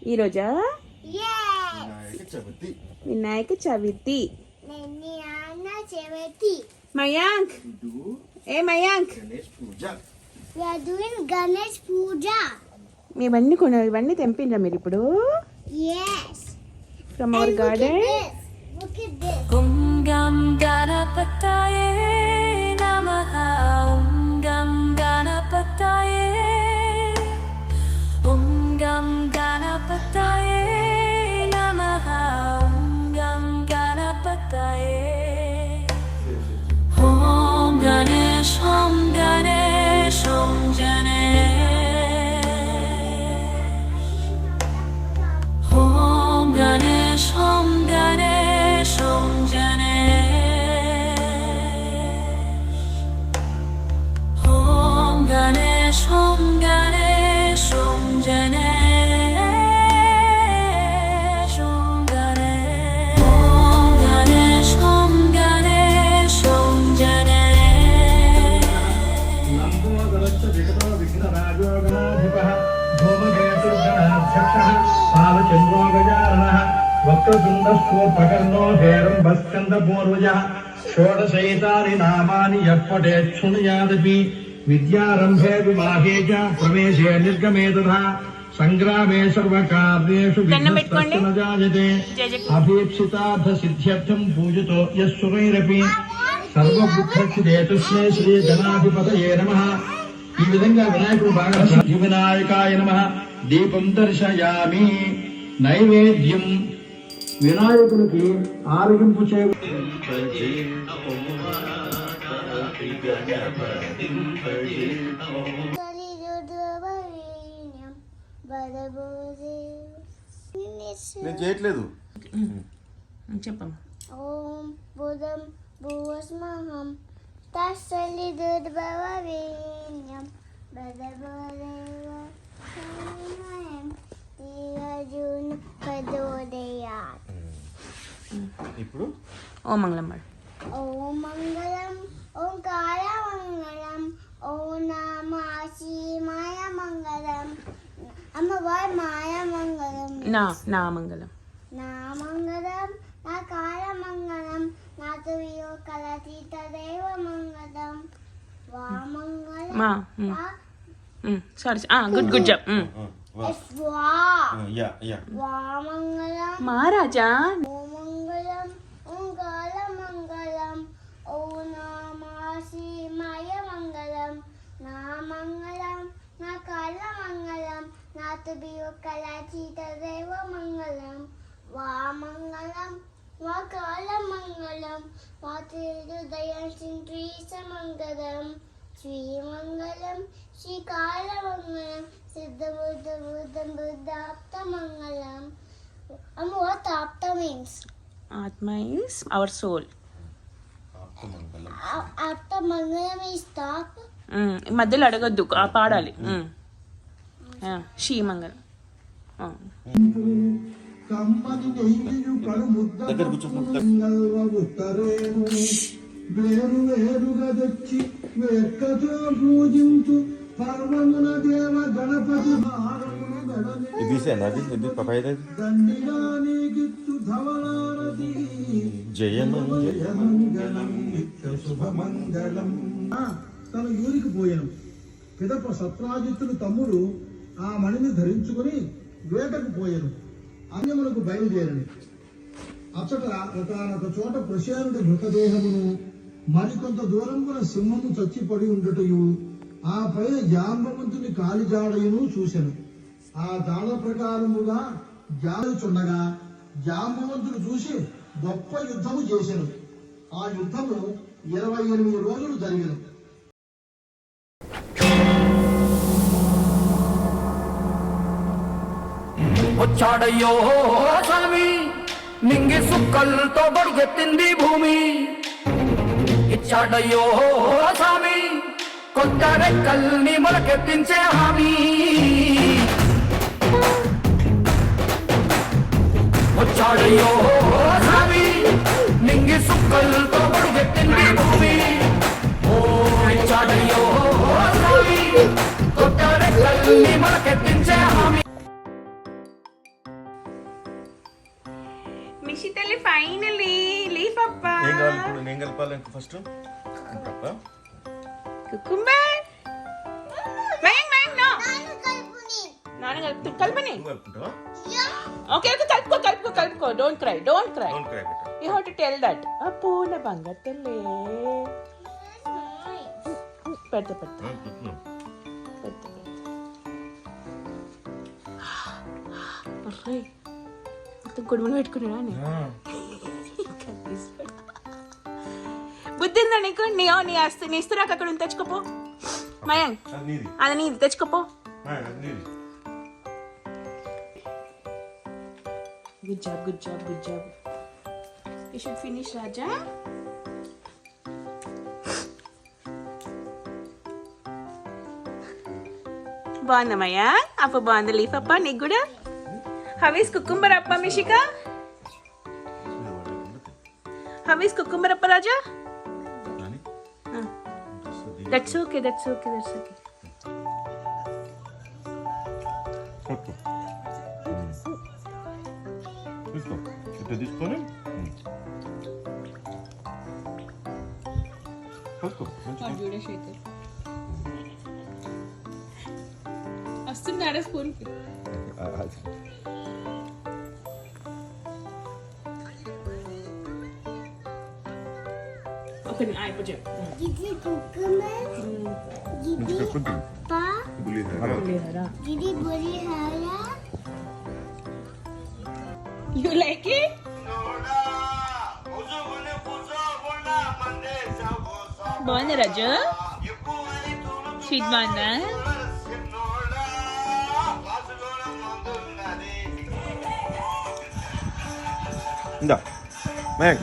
ఈరోజా వినాయక చవితి. మయాంక్, ఏ మయాంక్, గణేష్ పూజ. ఇవన్నీ తెంపిండ్రా మీరు ఇప్పుడు? From our garden. ఓం గం గణపతయే నమః. ఓం గం గణపతయే. ఓం గం గణపతయే నమః. ఓం గం గణపతయే. ఓం గణేష్ ఓం గణేష్ ఓం గణేష్. ఓం గణేష్ ఓం గణేష్ ఓం గణేష్. ఓం గణేష్ ఓం గణేష్ ఓం గణేష్. ఓం గణేష్. ఓం గణేష్ ఓం గణేష్ ఓం గణేష్. నందోదరశ్చ జగతో విఘ్నరాజో గణాధిపః ధూమకేతుర్గణాధ్యక్షः పాలచంద్రో గజాననः వక్రతుండస్ఫూర్పకర్ణో హేరంబస్కందపూర్వజः షోడశైతాని నామాని యః పఠేత్ శృణుయాదపి విద్యారంభే వివాహే చ ప్రవేశే నిర్గమే తథా సంగ్రామే సర్వకార్యేషు విఘ్నస్తస్య న జాయతే అభీప్సితార్థ సిద్ధ్యర్థం పూజితో యః సురైరపి సర్వబుద్ధక్షితే తస్మై శ్రీ గణాధిపతయే నమః. ఈ విధంగా వినాయకుడు బాగా వినాయకాయ నమః దీపం దర్శయామి. నైవేద్యం వినాయకునికి ఆరగింపు చే నేను చేయట్లేదు. చెప్పమ్మా. ఓం బుధం భువస్మహం తస్సలిదుర్భవవేన్యం బదబదేవ సమయం తీరజున్ ప్రచోదయాత్. ఇప్పుడు ఓం మంగళం పాడు. ఓం మంగళం ఓంకార మంగళం ఓం నమ శివాయ మంగళం. అమ్మవారి మాయ మంగళం. నా మంగళం. నా మంగళం నా కాల మంగళం నాతో కలతీత దేవ మంగళం. వా మంగళం సారీ గుడ్ జాబ్. వా మంగళం మహారాజా. ఓ మంగళం ఓంకార మంగళం ఓ నమ శివాయ మంగళం. నా మంగళం నా కాల మంగళం నాతో కలతీత దేవ మంగళం. వా మంగళం వా కాల మంగళం మాతృదయం శ్రీమంగళం. శ్రీమంగళం శ్రీకాల మంగళం సిద్ధ బుద్ధ బుద్ధం బుద్ధాప్త మంగళం. And what Apta means? Atma is our soul. Apta Mangalam is top. మధ్యలో అడగద్దు, పాడాలి. శ్రీ మంగళం. దగ్గర కూర్చో. వేరు వేరుగా తెచ్చి వెక్కతో పూజించు పర్వమున దేవ గణపతి ఇది తీసేనా? అది ఇది పపాయి దండిగానిగిత్తు ధవలారతి జయమంగళం నిత్య శుభమంగళం. తన ఊరికి పోయాను. పిదప సత్రాజిత్తుడు తమ్ముడు ఆ మణిని ధరించుకుని వేటకు పోయాను. అన్యమునకు బయలుదేరని అచ్చట ఒకనొక చోట ప్రశాంతి మృతదేహమును మరికొంత దూరమున సింహము చచ్చిపడి ఉండుటయు ఆ పైన జాంబవంతుని కాలిజాడయును చూశాను. ఆ జాడ ప్రకారముగా జాడుచుండగా జాంబవంతుడు చూసి గొప్ప యుద్ధము చేశాను. ఆ యుద్ధము 28 రోజులు జరిగిన. వచ్చాడయ్యో స్వామి నింగి సుక్కలతో బడుగెత్తింది భూమి. ఇచ్చాడయ్యో స్వామి కొత్త రెక్కల్ని మొలకెత్తించే హామీ. వచ్చాడయ్యో స్వామి నింగి సుక్కలతో బడుగెత్తింది భూమి. ఓ ఇచ్చాడయ్యో స్వామి కొత్త రెక్కల్ని మొలకెత్తించే హామీ. ఇప్పుడు ఏం కలపాలి ఇంకా ఫస్ట్ తప్ప కుకుంబర్ మ్యాంగ్ మ్యాంగ్ నో నాన్న కలుపుని. నాన్న కల్పని నువ్వు కలుపుకుంటావా? ఓకే ఓకే కలుపుకో don't cry Don't cry, beta. You have to tell that అప్పో నా బంగారు తల్లే పెడతా చెప్తున్నాను. మొత్తం కుడుములు పెట్టుకున్నాడా నీ ఆ, బుద్ధి ఉందా నీకు నీ ఇస్తురాక అక్కడ ఉంది తెచ్చుకోపో మయాంక్ అది నీది. అది నీది తెచ్చుకోపో అది నీది. Good job you should finish రాజా బాగుందమ్మయ్యా అప్ప బాగుంది లీఫ్ అప్ప నీకు కూడా హవీస్ కుకుంబర్ అప్ప మిషిక హవీస్ కుకుంబర్ అప్ప రాజా నాని, దట్స్ ఓకే పట్టుకో. తీసుకో. ఇట్లా తీసుకొని పట్టుకో. మంచిగా. వస్తున్నారా స్కూల్ ఆ, అది. ఓకే అయిపోయి ఇది కుకుంబర్, ఇది కొంచెం అప్ప, పులిహోర. ఇది పులిహోర. యూ లైక్ ఇట్ బాగుంది రాజు స్వీట్ బాగుందా ఇందా మ్యాగ్